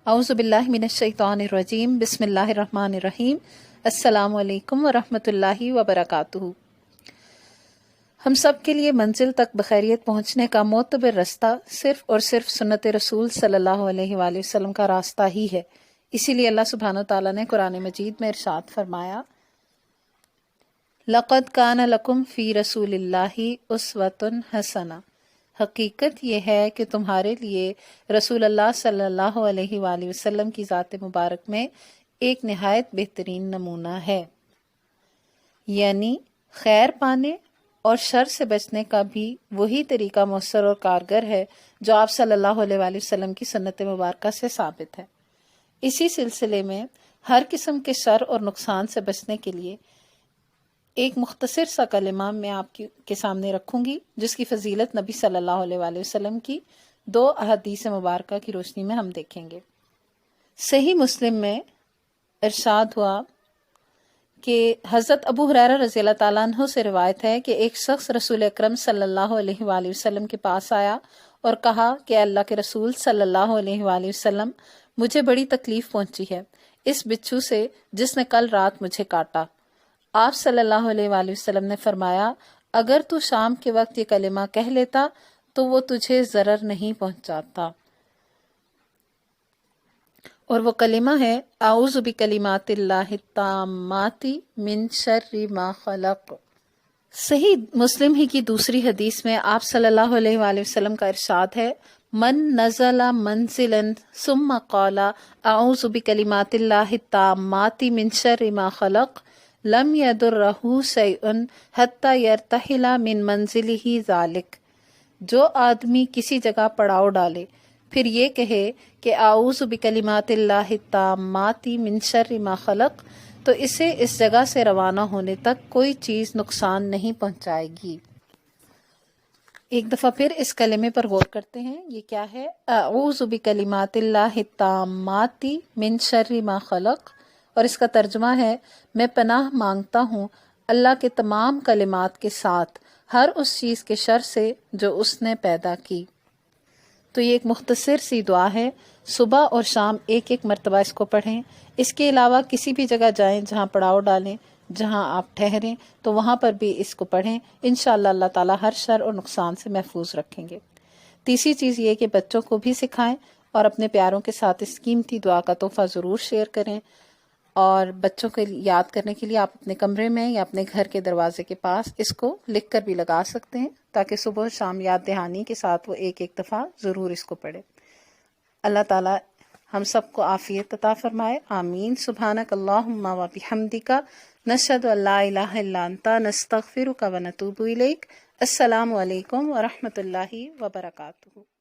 اعوذ باللہ من الشیطان الرجیم بسم اللہ الرحمن الرحیم السلام علیکم ورحمۃ اللہ وبرکاتہ۔ ہم سب کے لیے منزل تک بخیریت پہنچنے کا معتبر رستہ صرف اور صرف سنت رسول صلی اللہ علیہ وآلہ وسلم کا راستہ ہی ہے۔ اسی لیے اللہ سبحانہ تعالیٰ نے قرآن مجید میں ارشاد فرمایا، لَقَدْ كَانَ لَكُمْ فِي رَسُولِ اللَّهِ أُسْوَةٌ حَسَنَةٌ، حقیقت یہ ہے کہ تمہارے لیے رسول اللہ صلی اللہ علیہ وآلہ وسلم کی ذات مبارک میں ایک نہایت بہترین نمونہ ہے، یعنی خیر پانے اور شر سے بچنے کا بھی وہی طریقہ مؤثر اور کارگر ہے جو آپ صلی اللہ علیہ وآلہ وسلم کی سنت مبارکہ سے ثابت ہے۔ اسی سلسلے میں ہر قسم کے شر اور نقصان سے بچنے کے لیے ایک مختصر سا کلمہ میں آپ کے سامنے رکھوں گی، جس کی فضیلت نبی صلی اللہ علیہ وآلہ وسلم کی 2 احادیث مبارکہ کی روشنی میں ہم دیکھیں گے۔ صحیح مسلم میں ارشاد ہوا کہ حضرت ابو ہریرہ رضی اللہ تعالیٰ عنہ سے روایت ہے کہ ایک شخص رسول اکرم صلی اللہ علیہ وآلہ وسلم کے پاس آیا اور کہا کہ اللہ کے رسول صلی اللہ علیہ وآلہ وسلم، مجھے بڑی تکلیف پہنچی ہے اس بچھو سے جس نے کل رات مجھے کاٹا۔ آپ صلی اللہ علیہ وآلہ وسلم نے فرمایا، اگر تو شام کے وقت یہ کلمہ کہہ لیتا تو وہ تجھے ضرر نہیں پہنچاتا، اور وہ کلمہ ہے اعوذ بکلمات اللہ التامات من شر ما خلق۔ صحیح مسلم ہی کی دوسری حدیث میں آپ صلی اللہ علیہ وآلہ وسلم کا ارشاد ہے، من نزل منزلا ثم قال اعوذ بکلمات اللہ التامات من شر ما خلق لم یضرہ شیء حتی یرتحل من منزلہ ذالک۔ جو آدمی کسی جگہ پڑاؤ ڈالے پھر یہ کہے کہ اعوذ بکلمات اللہ التامات من شر ما خلق، تو اسے اس جگہ سے روانہ ہونے تک کوئی چیز نقصان نہیں پہنچائے گی۔ ایک دفعہ پھر اس کلمے پر غور کرتے ہیں، یہ کیا ہے؟ اعوذ بکلمات اللہ التامات من شر ما خلق، اور اس کا ترجمہ ہے، میں پناہ مانگتا ہوں اللہ کے تمام کلمات کے ساتھ ہر اس چیز کے شر سے جو اس نے پیدا کی۔ تو یہ ایک مختصر سی دعا ہے، صبح اور شام ایک مرتبہ اس کو پڑھیں۔ اس کے علاوہ کسی بھی جگہ جائیں جہاں پڑاؤ ڈالیں، جہاں آپ ٹھہریں، تو وہاں پر بھی اس کو پڑھیں۔ انشاءاللہ اللہ تعالیٰ ہر شر اور نقصان سے محفوظ رکھیں گے۔ تیسری چیز یہ کہ بچوں کو بھی سکھائیں اور اپنے پیاروں کے ساتھ اس قیمتی دعا کا تحفہ ضرور شیئر کریں، اور بچوں کو یاد کرنے کے لیے آپ اپنے کمرے میں یا اپنے گھر کے دروازے کے پاس اس کو لکھ کر بھی لگا سکتے ہیں، تاکہ صبح و شام یاد دہانی کے ساتھ وہ ایک دفعہ ضرور اس کو پڑھے۔ اللہ تعالیٰ ہم سب کو عافیت عطا فرمائے، آمین۔ سبحانک اللہم و بحمدک، نشہد ان لا الہ الا انت، نستغفرک و نتوب الیک۔ السلام علیکم ورحمۃ اللہ وبرکاتہ۔